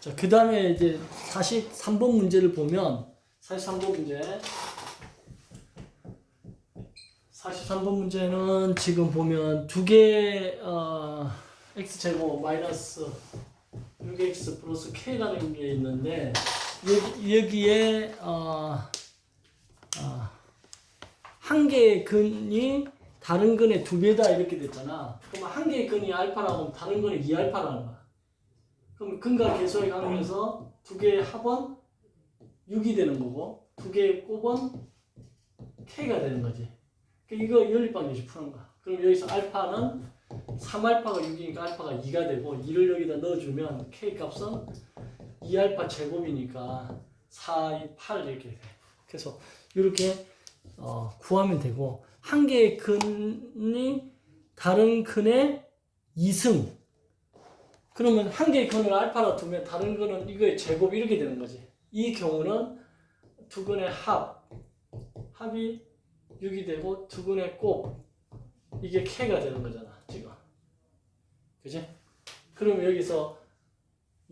자, 그 다음에 이제 43번 문제를 보면 43번 문제 43번 문제는 지금 보면 두 개 x제곱 마이너스 6x 플러스 k라는 게 있는데 여기에 한 개의 근이 다른 근의 두 배다 이렇게 됐잖아. 그럼 한 개의 근이 알파라고 하면 다른 근이 2알파라는 거야. 그럼 근과 계수의 관계에서 두 개의 합은 6이 되는 거고 두 개의 곱은 k가 되는 거지. 이거 연립방정식 푸는 거야. 그럼 여기서 알파는 3알파가 6이니까 알파가 2가 되고 2를 여기다 넣어주면 k 값은 2알파 제곱이니까 4, 2, 8 이렇게 돼. 그래서 이렇게 구하면 되고 한 개의 근이 다른 근의 2승. 그러면 한 개의 근을 알파로 두면 다른 근은 이거의 제곱 이렇게 되는 거지. 이 경우는 두 근의 합이 6이 되고 두 근의 곱 이게 k가 되는 거잖아 지금. 그지? 그럼 여기서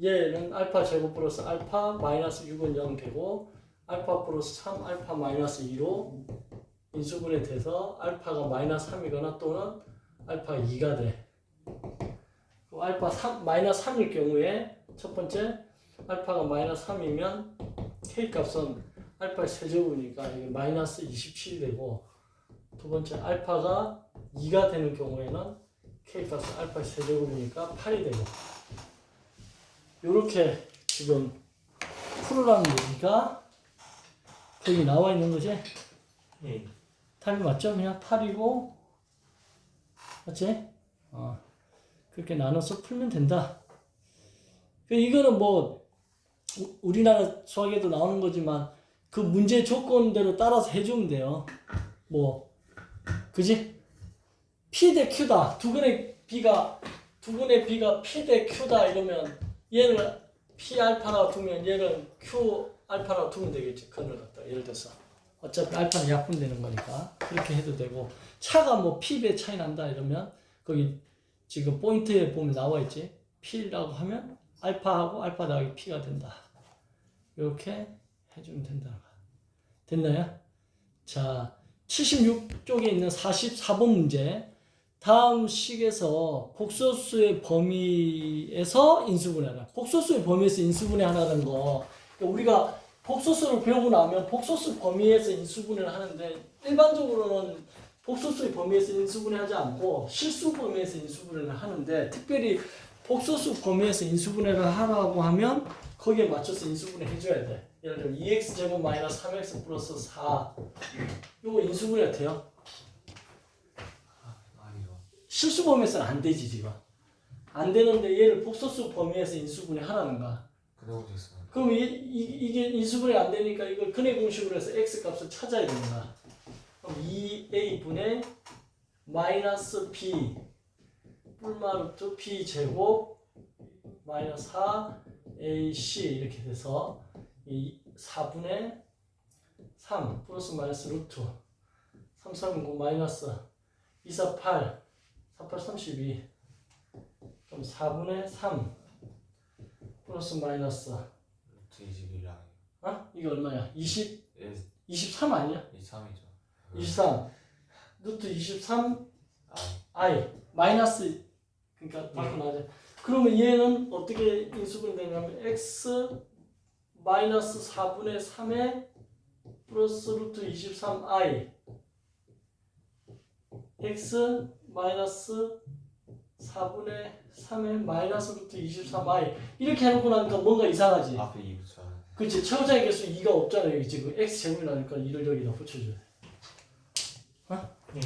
얘는 알파 제곱 플러스 알파 마이너스 6은 0 되고 알파 플러스 3 알파 마이너스 2로 인수분해 돼서 알파가 마이너스 3이거나 또는 알파 2가 돼. 알파 3, 마이너스 3일 경우에 첫 번째 알파가 마이너스 3이면 k 값은 알파의 세제곱이니까 이게 마이너스 27이 되고 두 번째 알파가 2가 되는 경우에는 k 값은 알파의 세제곱이니까 8이 되고 이렇게 지금 풀으라는 얘기가 거기 나와 있는 거지? 네. 답이 맞죠? 그냥 8이고 맞지? 그렇게 나눠서 풀면 된다. 이거는 뭐 우리나라 수학에도 나오는 거지만 그 문제 조건대로 따라서 해주면 돼요. 뭐 그지? P 대 Q다. 두 근의 B가 P 대 Q다 이러면 얘를 P 알파라고 두면 얘를 Q 알파라고 두면 되겠지. 근을 갖다 예를 들어서 어차피 알파는 약분되는 거니까 그렇게 해도 되고 차가 뭐 P 배 차이 난다 이러면 거기 지금 포인트에 보면 나와 있지. P라고 하면 알파하고 알파 더하기 P가 된다. 이렇게 해주면 된다. 됐나요? 자, 76쪽에 있는 44번 문제. 다음 식에서 복소수의 범위에서 인수분해하라. 복소수의 범위에서 인수분해하라는 거. 그러니까 우리가 복소수를 배우고 나면 복소수 범위에서 인수분해를 하는데 일반적으로는 복소수의 범위에서 인수분해하지 않고 실수 범위에서 인수분해를 하는데 특별히 복소수 범위에서 인수분해를 하라고 하면 거기에 맞춰서 인수분해 해줘야 돼. 예를 들면 2x제곱 마이너스 3x 플러스 4 이거 인수분해가 돼요? 아니요. 실수 범위에서는 안 되지 지금. 안 되는데 얘를 복소수 범위에서 인수분해 하라는 거야. 그러고 있어요. 그럼 이게 인수분해 안 되니까 이걸 근의 공식으로 해서 x 값을 찾아야 되는 거야. 그럼 2a분의 마이너스 b 뿔마루트 b 제곱 마이너스 4ac 이렇게 돼서 이 4분의 3 플러스 마이너스 루트 3, 3, 9 마이너스 2, 4, 8 4, 8, 32 그럼 4분의 3 플러스 마이너스 루트 21이 아니에요. 이거 얼마야? 20? 예, 23 아니야? 23이죠. 23 루트 23 아니. i 마이너스 그러니까 바꿔 놔야 그러면 얘는 어떻게 인수분해 되냐면 x 마이너스 4분의 3에 플러스 루트 23i x 마이너스 4분의 3에 마이너스 루트 23i 이렇게 해놓고 나니까 뭔가 이상하지? 앞에 2 붙여야 돼. 그렇지. 최고차의 개수 2가 없잖아 여기 지금 x 제곱이 나니까 2를 여기다 붙여줘야 돼. 네.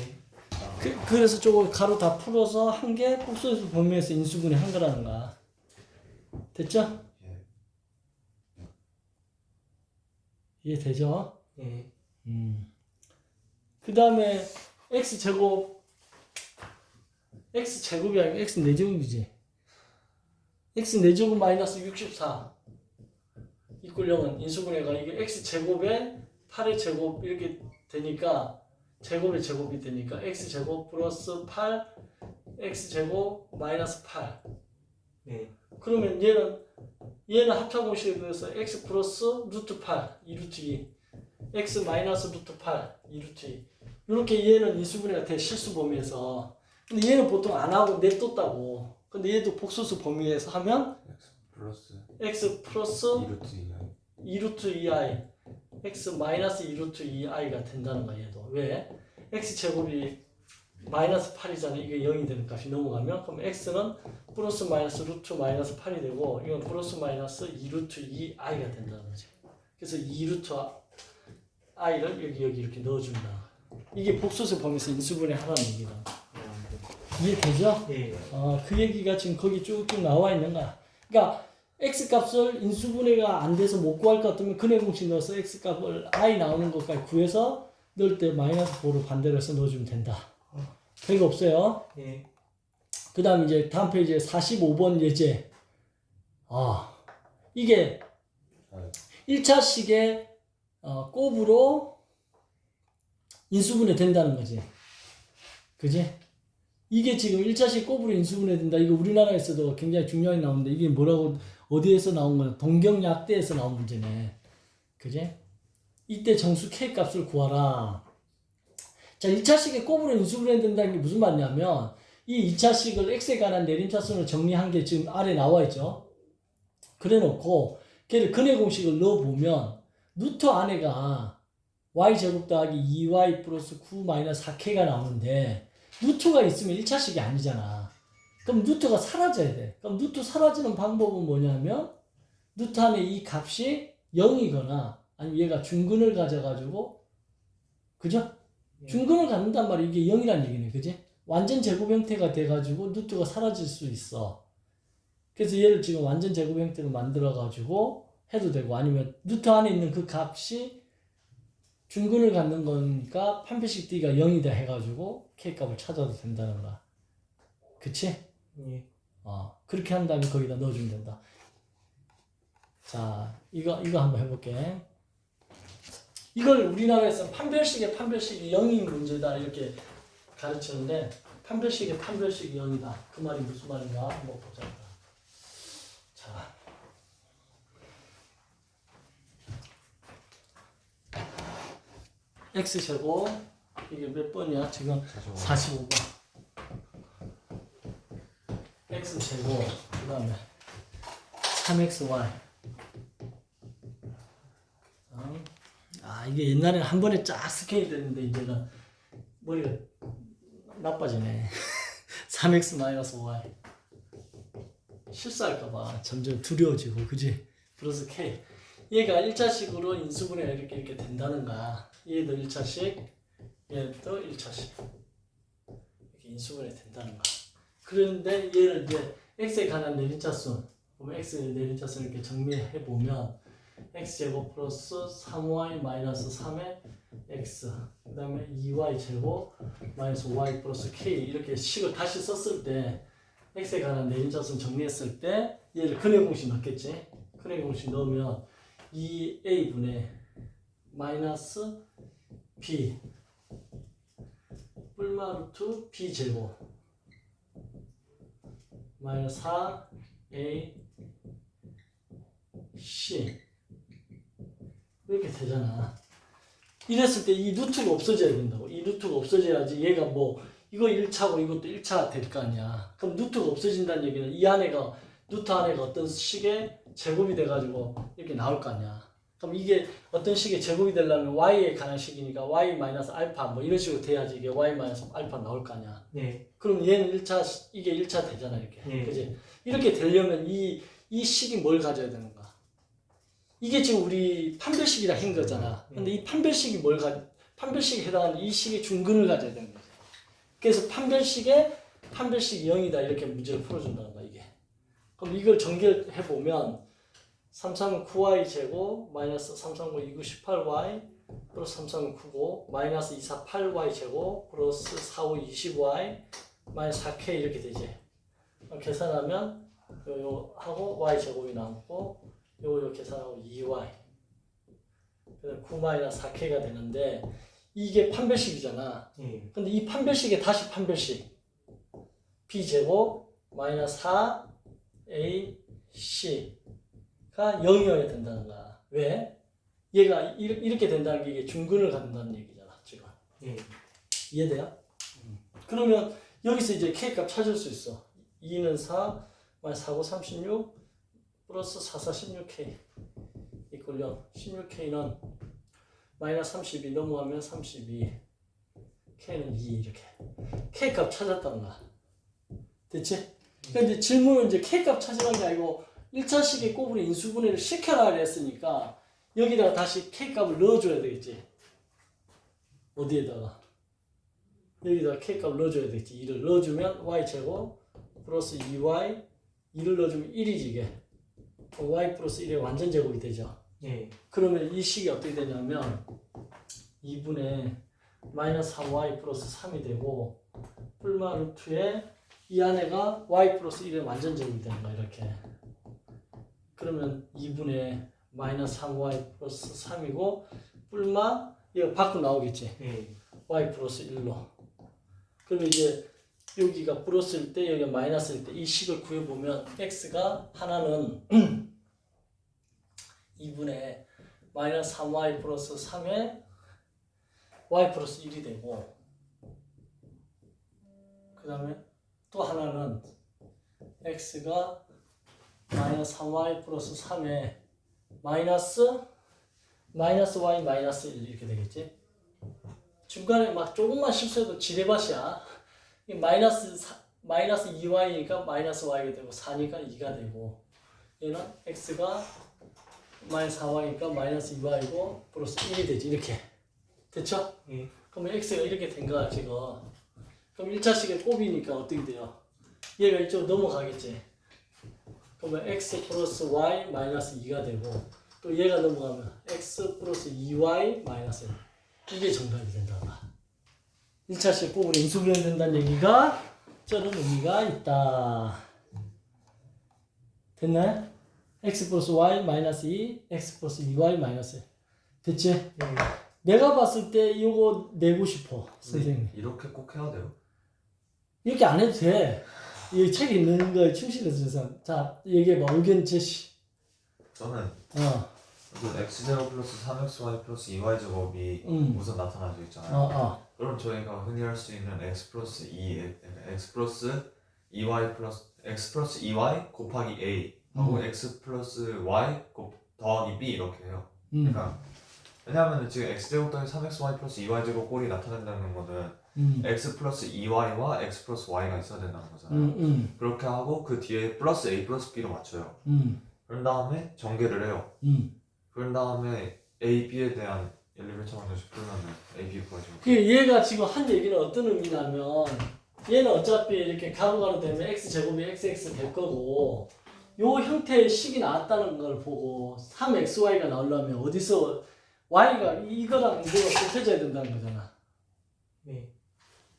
그래서 저거 가로 다 풀어서 한 개 복소수 범위에서 인수분해 한 거라는 거야. 됐죠? 예. 이해되죠? 예. 그 다음에 x제곱이 아니고 x 4제곱이지. x 4제곱 마이너스 64 이꼴 0은 인수분해가 이게 x제곱에 8의 제곱 이렇게 되니까 제곱의 제곱이 되니까 x제곱 플러스 8 x제곱 마이너스 8 네. 그러면 얘는 합차공식에 대해서 x 플러스 루트 8 2루트 2 x 마이너스 루트 8 2루트 2 이렇게 얘는 인수분해가 돼 실수 범위에서. 근데 얘는 보통 안 하고 냅뒀다고. 근데 얘도 복소수 범위에서 하면 x 플러스 2루트 2i x 마이너스 2루트 2i가 된다는 거야. 얘도 왜? x 제곱이 마이너스 8이잖아. 이게 0이 되는 값이 넘어가면 그럼 x는 플러스 마이너스 루트 마이너스 8이 되고 이건 플러스 마이너스 2루트 2i가 된다는 거지. 그래서 2루트 i를 여기 이렇게 넣어준다. 이게 복소수 범위에서 인수분해 하라는 얘기다. 이해되죠? 예. 그 얘기가 지금 거기 쭉쭉 나와 있는 거야. 그러니까 x 값을 인수분해가 안 돼서 못 구할 것 같으면 근해 공식 넣어서 x 값을 i 나오는 것까지 구해서 넣을 때 마이너스 4로 반대로 해서 넣어주면 된다. 별거 없어요. 예. 그 다음 이제 다음 페이지에 45번 예제. 이게 1차식의 곱으로 인수분해 된다는 거지. 그지? 이게 지금 1차식 곱으로 인수분해 된다. 이거 우리나라에서도 굉장히 중요하게 나오는데 이게 뭐라고 어디에서 나온 거야? 동경약대에서 나온 문제네. 그지? 이때 정수 K 값을 구하라. 자, 1차식의 곱으로 인수분해 된다는 게 무슨 말이냐면 이 2차식을 x에 관한 내림차순으로 정리한 게 지금 아래 나와 있죠. 그래 놓고 걔를 근해 공식을 넣어 보면 루트 안에가 y제곱 더하기 2y 플러스 9 마이너스 4k가 나오는데 루트가 있으면 1차식이 아니잖아. 그럼 루트가 사라져야 돼. 그럼 루트 사라지는 방법은 뭐냐면 루트 안에 이 값이 0이거나 아니면 얘가 중근을 가져가지고 그죠? 중근을 갖는단 말이야. 이게 0이란 얘기네. 그지? 완전 제곱 형태가 돼가지고 루트가 사라질 수 있어. 그래서 얘를 지금 완전 제곱 형태로 만들어가지고 해도 되고 아니면 루트 안에 있는 그 값이 중근을 갖는 거니까 판별식 D가 0이다 해가지고 K값을 찾아도 된다는 거야. 그치? 예. 그렇게 한 다음에 거기다 넣어주면 된다. 자, 이거 한번 해볼게. 이걸 우리나라에서는 판별식이 0인 문제다 이렇게 가르치는데 판별식이 0이다. 그 말이 무슨 말인가 한번 보자. 자, x제곱 이게 몇 번이야? 지금 45번. x제곱 그 다음에 3xy. 이게 옛날에는 한 번에 쫙 스캔이 됐는데 이제는 머리가 나빠지네. 3x-y 실수할까봐 점점 두려워지고 그지? 플러스 k 얘가 1차식으로 인수분해가 이렇게 된다는 거야. 얘도 1차식 얘도 1차식 이렇게 인수분해 된다는 거야. 그런데 얘를 이제 x에 관한 내림차순 보면 x의 내림차순 이렇게 정리해 보면 x제곱 플러스 3y 마이너스 3의 x 그 다음에 2y 제곱 마이너스 y 플러스 k 이렇게 식을 다시 썼을 때 x에 관한 내림차순 정리했을 때 얘를 근해 공식 넣겠지. 근해 공식 넣으면 2a분의 마이너스 b 뿔마 루트 b 제곱 마이너스 4a c 이렇게 되잖아. 이랬을 때 이 루트가 없어져야 된다고. 이 루트가 없어져야지 얘가 뭐 이거 1차고 이것도 1차 될 거 아니야. 그럼 루트가 없어진다는 얘기는 이 안에가 루트 안에가 어떤 식의 제곱이 돼가지고 이렇게 나올 거 아니야. 그럼 이게 어떤 식의 제곱이 되려면 y에 관한 식이니까 y 마이너스 알파 뭐 이런 식으로 돼야지 이게 y 마이너스 알파 나올 거 아니야. 네. 그럼 얘는 1차 이게 1차 되잖아 이렇게. 네. 그지? 이렇게 되려면 이 식이 뭘 가져야 되는 거야? 이게 지금 우리 판별식이라 한 거잖아. 근데 이 판별식이 판별식에 해당하는 이 식의 중근을 가져야 되는 거지. 그래서 판별식이 0이다 이렇게 문제를 풀어준다는 거야 이게. 그럼 이걸 전개해 보면 339 9y 제곱 마이너스 339 29 18y 플러스 339 95 마이너스 248y 제곱 플러스 45 20y 마이너스 4k 이렇게 되지. 계산하면 요 하고 y 제곱이 남고 요 계산하고 2y 그다음 9 마이너스 4k가 되는데 이게 판별식이잖아. 근데 이 판별식에 다시 판별식 b 제곱 마이너스 4 A, C가 0이어야 된다는 거야. 왜? 얘가 이렇게 된다는 게 이게 중근을 갖는다는 얘기잖아. 지금. 예. 이해돼요? 그러면 여기서 이제 K값 찾을 수 있어. 2는 4, 마이너스 4, 9, 36, 플러스 4, 4, 16K 이꼴 0. 16K는 마이너스 32 넘어가면 32, K는 2 이렇게. K값 찾았다는 거야. 됐지? 그러니까 이제 질문은 이제 K값 찾으라는 게 아니고 1차식의 곱을 인수분해를 시켜라 그랬으니까 여기다가 다시 K값을 넣어줘야 되겠지. 어디에다가? 여기다가 K값을 넣어줘야 되겠지. 2를 넣어주면 Y제곱 플러스 2Y 2를 넣어주면 1이지 이게. Y 플러스 1의 완전 제곱이 되죠. 예. 그러면 이 식이 어떻게 되냐면 2분의 마이너스 3Y 플러스 3이 되고 뿔마 루트에 이 안에가 Y 플러스 1의 완전 제곱이 되는 거야 이렇게. 그러면 2분의 마이너스 3Y 플러스 3이고 뿔마 이거 밖으로 나오겠지. 예. Y 플러스 1로. 그러면 이제 여기가 플러스일 때 여기가 마이너스일 때 이 식을 구해보면 X가 하나는 2분의 마이너스 3Y 플러스 3에 Y 플러스 1이 되고 그 다음에 또 하나는 X가 마이너스 3Y 플러스 3에 마이너스 Y 마이너스 1 이렇게 되겠지. 중간에 막 조금만 실수해도 지뢰밭이야. 마이너스 2y니까 마이너스 y가 되고 4니까 2가 되고 얘는 x가 마이너스 4y니까 마이너스 2y고 플러스 1이 되지 이렇게. 됐죠? 예. 그러면 x가 이렇게 된 거야 지금. 그럼 1차식의 곱이니까 어떻게 돼요? 얘가 이쪽으로 넘어가겠지. 그러면 x 플러스 y 마이너스 2가 되고 또 얘가 넘어가면 x 플러스 2y 마이너스 1 이게 정답이 된다. 1차식 곱으로 인수분해된다는 얘기가 저런 의미가 있다. 됐나요? x 플러스 y 마이너스 2, x 플러스 2y 마이너스 1. 됐지? 예. 내가 봤을 때 이거 내고 싶어, 선생님. 이렇게 꼭 해야 돼요? 이렇게 안 해도 돼. 이 책에 있는 거에 충실해서. 자, 얘기해봐. 의견 제시. 저는 어, 그 x제곱 플러스 3xy 플러스 2y 제곱이 우선 나타나져 있잖아요. 그럼 저희가 흔히 할 수 있는 x 플러스 2y 곱하기 a 하고 x 플러스 y 더하기 b 이렇게 해요. 그러니까 왜냐하면 지금 x제곱 더하기 3xy 플러스 2y 제곱 꼴이 나타난다는 거는 x 플러스 2y와 x 플러스 y가 있어야 된다는 거잖아요. 그렇게 하고 그 뒤에 플러스 a 플러스 b로 맞춰요. 그런 다음에 전개를 해요. 그런 다음에 a, b에 대한 엘리베이터 방정식 풀면은 a, b 구하죠. 얘가 지금 한 얘기는 어떤 의미냐면 얘는 어차피 이렇게 가로가로 되면 x제곱이 xx 될 거고 요 형태의 식이 나왔다는 걸 보고 3xy가 나오려면 어디서 y가 이거랑 이거가 곱해져야 된다는 거잖아. 네.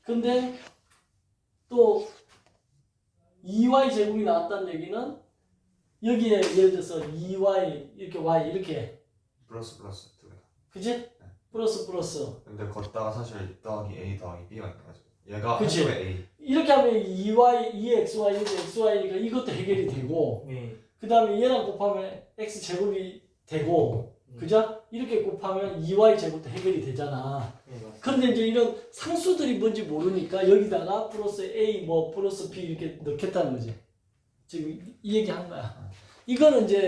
근데 또 2y 제곱이 나왔다는 얘기는 여기에 예를 들어서 2y 이렇게 y 이렇게 플러스 두 개. 그지? 플러스 근데 걷다가 사실 더하기 a 더하기 b가 있는 거죠. 얘가 그치? 한쪽에 a. 이렇게 하면 2y, 2xy, 6xy니까 이것도 해결이 되고 네. 그 다음에 얘랑 곱하면 x 제곱이 되고 그죠? 이렇게 곱하면 2y 제곱도 해결이 되잖아. 네, 맞습니다. 그런데 이제 이런 상수들이 뭔지 모르니까 여기다가 플러스 a 뭐 플러스 b 이렇게 넣겠다는 거지. 지금 이 얘기 한 거야. 이거는 이제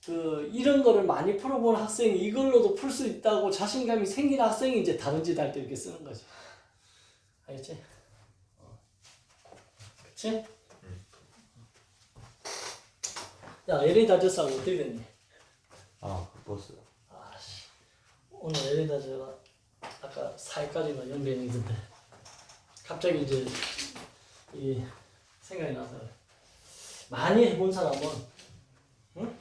그 이런 거를 많이 풀어본 학생이 이걸로도 풀 수 있다고 자신감이 생긴 학생이 이제 다른 짓 할 때 이렇게 쓰는 거지. 알겠지? 그치? 야, LA 다저스하고 어떻게 됐니? 바꿨어요. 아씨, 오늘 LA 다저가 아까 4회까지만 연결이 있는데 갑자기 이제 이 생각이 나서 많이 해본 사람은 응?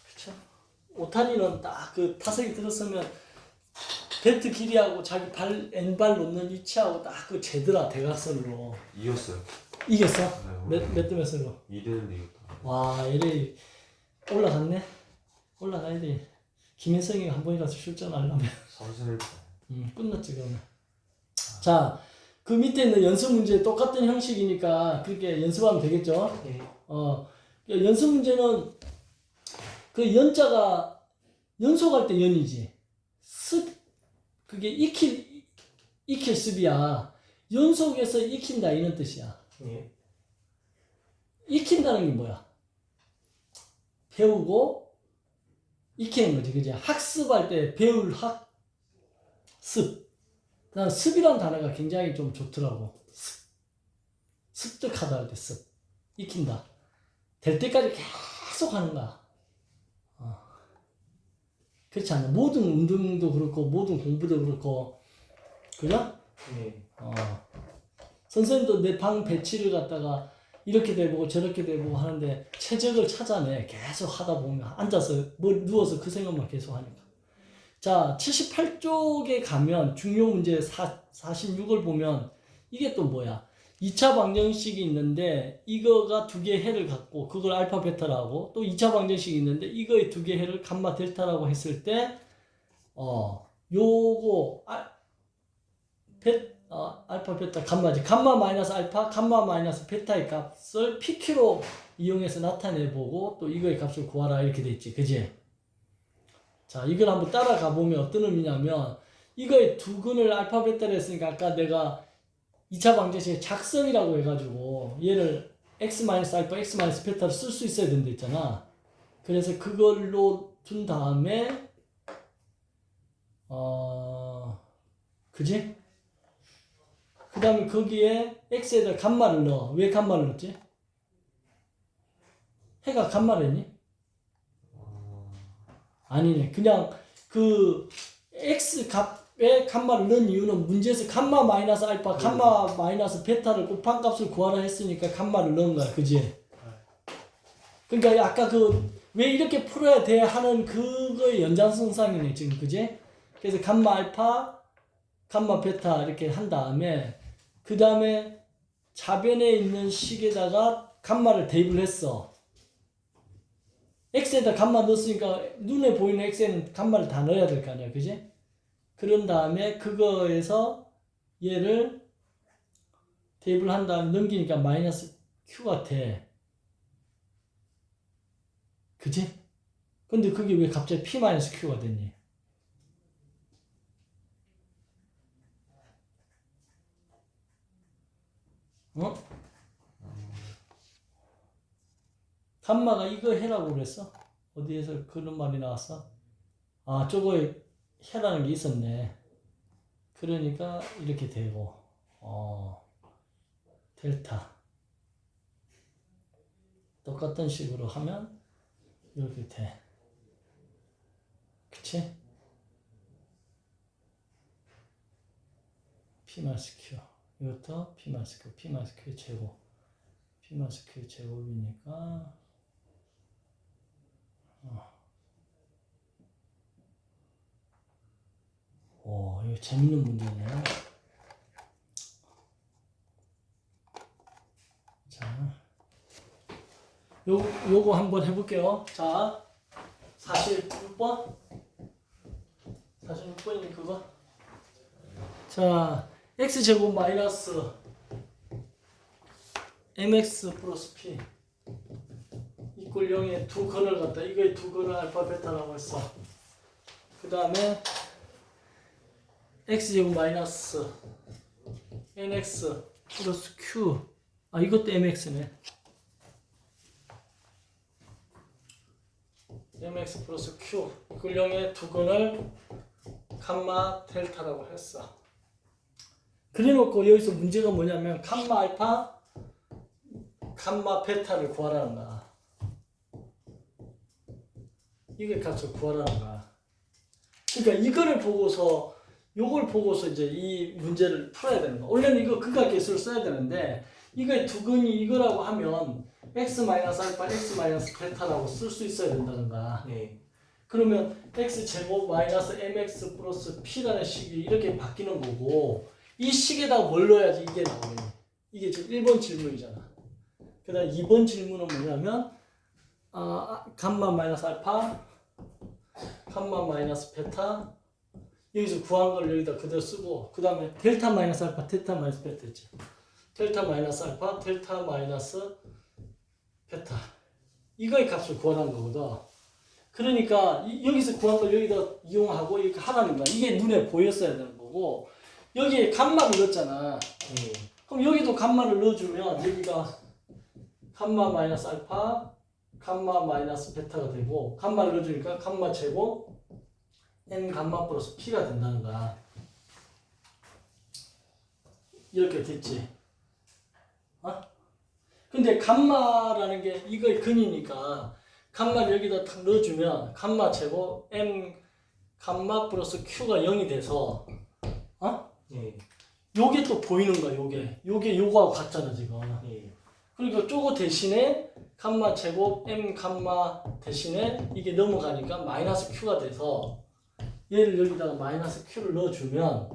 그쵸? 오타니는 딱 그 타석이 들었으면 배트 길이하고 자기 왼발 놓는 위치하고 딱 그 제더라 대각선으로 이겼어요. 이겼어? 네, 몇 대 몇으로? 2대1 이겼다. 와 LA 올라갔네? 올라가야 돼. 김혜성이가 한 번이라도 출전하려면 31분. 끝났지 그러면. 자 그 밑에 있는 연습 문제 똑같은 형식이니까 그렇게 연습하면 되겠죠. 네. 연습 문제는 그 연자가 연속할 때 연이지. 그게 익힐 습이야. 연속해서 익힌다 이런 뜻이야. 네. 익힌다는 게 뭐야? 배우고 익히는 거지, 그지? 학습할 때 배울 학습. 난 습이라는 단어가 굉장히 좀 좋더라고. 습득하다 할 때 습. 익힌다. 될 때까지 계속 하는 거야. 그렇지 않나? 모든 운동도 그렇고 모든 공부도 그렇고, 그죠? 네. 선생님도 내 방 배치를 갖다가 이렇게 돼보고 저렇게 돼보고 하는데 최적을 찾아내. 계속 하다 보면 앉아서 누워서 그 생각만 계속 하니까. 자, 78쪽에 가면 중요 문제 46을 보면 이게 또 뭐야? 2차 방정식이 있는데 이거가 두 개의 해를 갖고 그걸 알파 베타라고, 또 2차 방정식이 있는데 이거의 두 개의 해를 감마 델타라고 했을 때 요거 알파 베타 감마지. 감마 마이너스 알파 감마 마이너스 베타의 값을 PQ로 이용해서 나타내보고 또 이거의 값을 구하라 이렇게 돼 있지, 그지? 자, 이걸 한번 따라가 보면 어떤 의미냐면 이거의 두 근을 알파 베타를 했으니까 아까 내가 2차 방정식의 작성이라고 해가지고 얘를 x-알파, x-베타를 쓸 수 있어야 된다 했잖아. 그래서 그걸로 둔 다음에 그지? 그 다음에 거기에 x에다 감마를 넣어. 왜 감마를 넣었지? 해가 감마랬니? 아니네. 그냥 그 x 값에 감마를 넣은 이유는 문제에서 감마 마이너스 알파, 감마 마이너스 베타를 곱한 값을 구하라 했으니까 감마를 넣은 거야. 그지? 그러니까 아까 그 왜 이렇게 풀어야 돼 하는 그거의 연장선상이네 지금, 그지? 그래서 감마 알파, 감마 베타 이렇게 한 다음에 그 다음에 좌변에 있는 식에다가 감마를 대입을 했어. x에다 감마 넣었으니까 눈에 보이는 x에는 감마를 다 넣어야 될 거 아니야, 그지? 그런 다음에 그거에서 얘를 대입을 한 다음에 넘기니까 마이너스 q가 돼. 그지? 근데 그게 왜 갑자기 p 마이너스 q가 됐니? 감마가 이거 해라고 그랬어? 어디에서 그런 말이 나왔어? 저거에 해라는 게 있었네. 그러니까 이렇게 되고, 델타. 똑같은 식으로 하면 이렇게 돼. 그치? P 마이너스 Q. 이것도 P 마이너스 Q, P 마이너스 Q 제곱. P 마이너스 Q 제곱이니까, 이거 재밌는 문제네. 자, 요거 한번 해볼게요. 자, 46번. 46번이니 그거. 자, x제곱 마이너스 mx 플러스 p 이꼴 0에 두 근을 갖다, 이거의 두 근을 알파 베타라고 했어. 그 다음에 x제곱 마이너스 nx 플러스 q, 이것도 mx네. mx 플러스 q 이꼴 0에 두 근을 감마 델타라고 했어. 그래놓고 여기서 문제가 뭐냐면 감마 알파, 감마 베타를 구하라는 거야. 이게 값을 구하라는 거야. 그러니까 이거를 보고서, 요걸 보고서 이제 이 문제를 풀어야 되는 거야. 원래는 이거 극학계수를 써야 되는데 이거의 두 근이 이거라고 하면 x-알파, x-베타라고 쓸 수 있어야 된다는 거야. 네. 그러면 x제곱 마이너스 mx 플러스 p라는 식이 이렇게 바뀌는 거고, 이 식에다가 뭘 넣어야지 이게 나오겠니? 이게 지금 1번 질문이잖아. 그 다음 2번 질문은 뭐냐면 감마 마이너스 알파, 감마 마이너스 베타, 여기서 구한 걸 여기다 그대로 쓰고 그 다음에 델타 마이너스 알파 델타 마이너스 베타 했지. 델타 마이너스 알파 델타 마이너스 베타 이거의 값을 구하라는 거거든. 그러니까 여기서 구한 걸 여기다 이용하고 이렇게 하라는 거야. 이게 눈에 보였어야 되는 거고 여기에 감마를 넣었잖아. 그럼 여기도 감마를 넣어주면 여기가 감마 마이너스 알파 감마 마이너스 베타가 되고 감마를 넣어주니까 감마 제곱 n 감마 플러스 p가 된다는 거야. 이렇게 됐지. 어? 근데 감마라는 게 이거의 근이니까 감마를 여기다 딱 넣어주면 감마 제곱 m 감마 플러스 q가 0이 돼서 어? 요게 또 보이는 거야. 요게 요거하고 같잖아 지금. 그러니까 쪼거 대신에 감마 제곱 m 감마 대신에 이게 넘어가니까 마이너스 q가 돼서 얘를 여기다가 마이너스 q를 넣어주면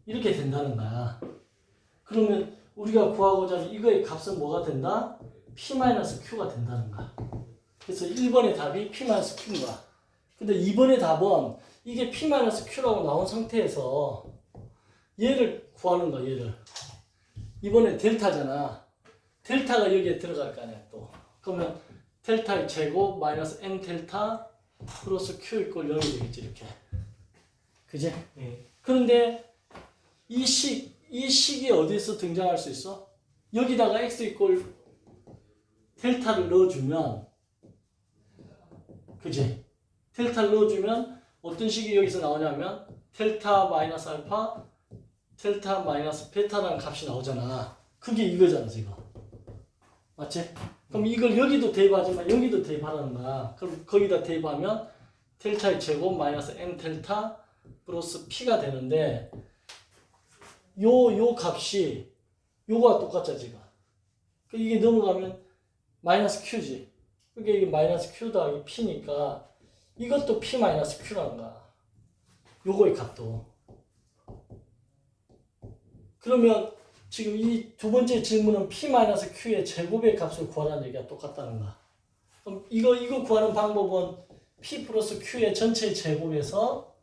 이렇게 된다는 거야. 그러면 우리가 구하고자 하는 이거의 값은 뭐가 된다? p-q가 된다는 거야. 그래서 1번의 답이 p-q인 거야. 근데 2번의 답은 이게 p-q라고 나온 상태에서 얘를 구하는 거야. 얘를. 이번에 델타잖아. 델타가 여기에 들어갈 거 아니야 또. 그러면 델타의 제곱 마이너스 n 델타 플러스 q 이꼴 0이 되겠지 이렇게. 그지? 그런데 이 식이 어디서 등장할 수 있어? 여기다가 x 이꼴 델타를 넣어주면 그지? 델타를 넣어주면 어떤 식이 여기서 나오냐면 델타 마이너스 알파 델타 마이너스 베타라는 값이 나오잖아. 그게 이거잖아 지금. 맞지? 그럼 이걸 여기도 대입하지만 여기도 대입하라는 거야. 그럼 거기다 대입하면 델타의 제곱 마이너스 n 델타 플러스 p가 되는데 요 값이 요거와 똑같죠 지금. 이게 넘어가면 마이너스 q지. 그게 이게 마이너스 q 더하기 p니까 이것도 p 마이너스 q라는 거야. 요거의 값도. 그러면 지금 이 두 번째 질문은 p-q의 제곱의 값을 구하라는 얘기가 똑같다는 거야. 그럼 이거 구하는 방법은 p 플러스 q의 전체 제곱에서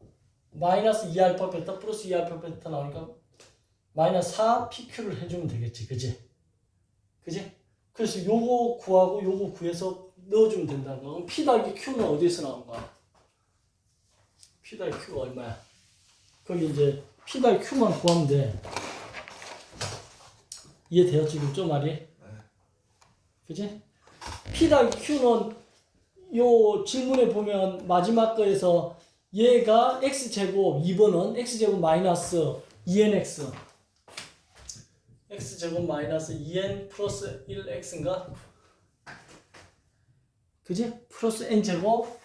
마이너스 2알파 베타 플러스 2알파 베타 나오니까 마이너스 4pq를 해주면 되겠지. 그지? 그지? 그래서 요거 구하고 요거 구해서 넣어주면 된다는 거야. 그럼 p 더하기 q는 어디에서 나온 거야? p 더하기 q가 얼마야? 거기 이제 p 더하기 q만 구하면 돼. 이해돼요 지금 좀 말이? 그지? p 더하기 q는 요 질문에 보면 마지막 거에서 얘가 x제곱 2번은 x제곱 마이너스 2nx x제곱 마이너스 2n 플러스 1x인가? 그지? 플러스 n제곱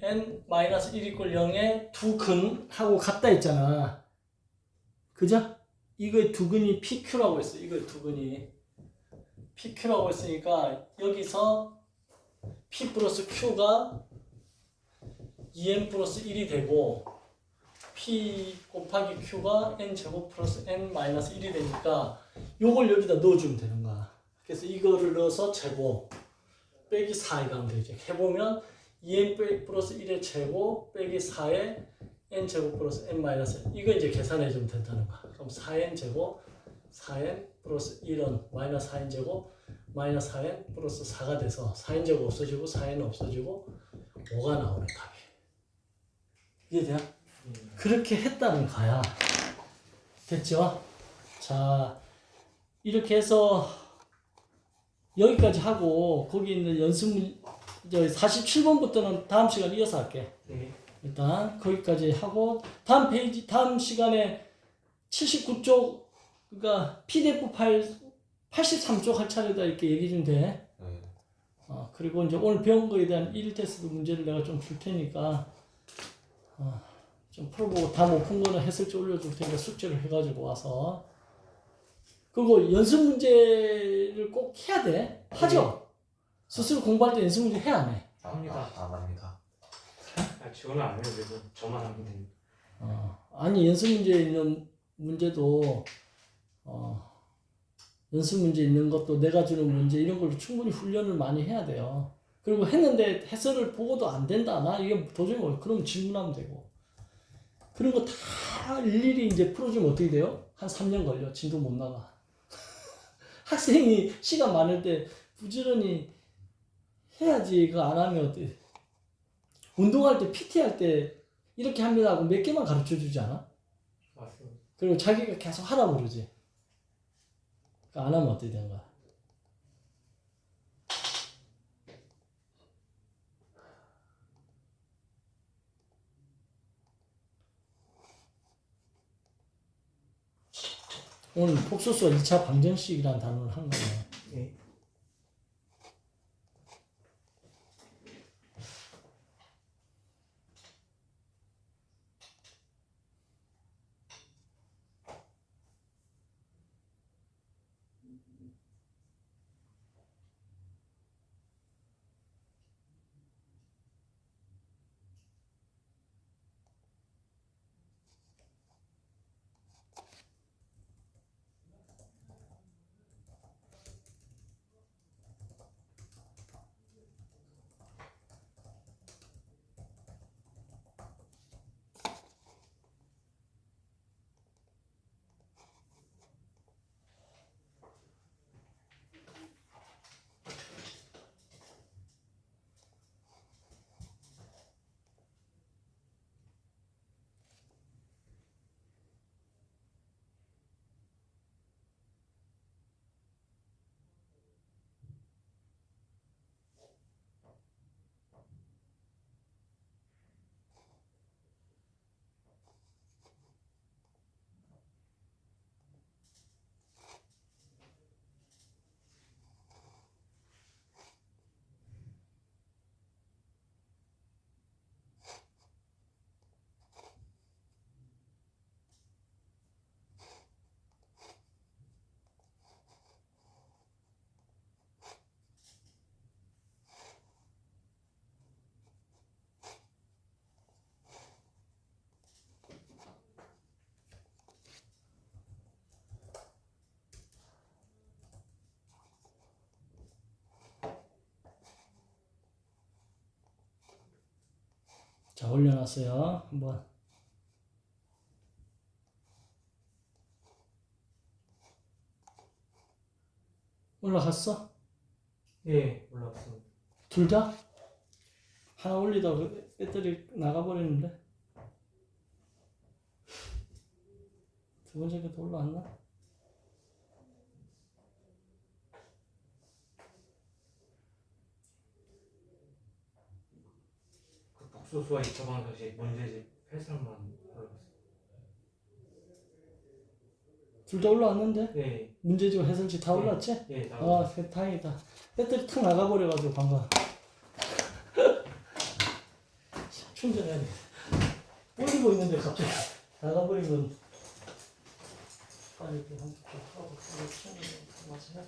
n 마이너스 1 이꼴 0에 두 근하고 같다 했잖아. 그죠? 이거의 두 근이 PQ라고 했어. 이거의 두 근이 PQ라고 했으니까 여기서 P 플러스 Q가 2n 플러스 1이 되고 P 곱하기 Q가 n 제곱 플러스 n 마이너스 1이 되니까 요걸 여기다 넣어주면 되는 거야. 그래서 이거를 넣어서 제곱 빼기 4에 가면 되죠. 해보면 2n 플러스 1의 제곱 빼기 4의 n 제곱 플러스 n 마이너스 이거 이제 계산해 주면 된다는 거야. 그럼 4n 제곱 4n 플러스 1은 마이너스 4n 제곱 마이너스 4n 플러스 4가 돼서 4n 제곱 없어지고 4n 없어지고 5가 나오는 답이. 이해돼요? 그렇게 했다는 거야. 됐죠? 자 이렇게 해서 여기까지 하고 거기 있는 연습 47번부터는 다음 시간에 이어서 할게. 일단 거기까지 하고 다음 페이지 다음 시간에 79쪽 그러니까 PDF 파일 83쪽 할 차례다 이렇게 얘기 좀 돼. 그리고 이제 오늘 배운 거에 대한 1 테스트 문제를 내가 좀 줄 테니까 좀 풀어보고 다 못 푼 거는 해설지 올려줄 테니까 숙제를 해가지고 와서 그리고 연습 문제를 꼭 해야 돼. 하죠? 스스로 공부할 때 연습 문제 해야 안 해? 합니다. 안 합니다. 지원을 안 해요. 그래서 저만 하면 됩니다. 아니 연습 문제 있는 문제도 연습 문제 있는 것도 내가 주는 문제 이런 걸로 충분히 훈련을 많이 해야 돼요. 그리고 했는데 해설을 보고도 안 된다. 나 이게 도저히 그럼 질문하면 되고 그런 거 다 일일이 이제 풀어주면 어떻게 돼요? 한 3년 걸려. 진도 못 나가. 학생이 시간 많을 때 부지런히 해야지. 그거 안 하면 어때? 운동할 때, PT 할 때 이렇게 합니다 하고 몇 개만 가르쳐 주지 않아? 맞습니다. 그리고 자기가 계속 하라 그러지. 그거 안 하면 어떻게 되는 거야? 오늘 폭소수와 2차 방정식이라는 단어를 한 거예요. 네. 자, 올려놨어요. 한번. 올라갔어? 네, 올라왔습니다. 둘 다? 하나 올리다가 배터리 나가버리는데? 두 번째 것도 올라왔나? 그 복소수와 2차 방정식 문제집 해설만 올라왔어요. 둘 다 올라왔는데? 네, 문제지고 해설지 다 올랐지? 네, 다 아, 다행이다. 배터리 툭 나가버려가지고 방금. 충전해야 돼. 올리고 있는데 갑자기 나가버리면 빨리 이렇게 한번 하고 충전해. 맞으면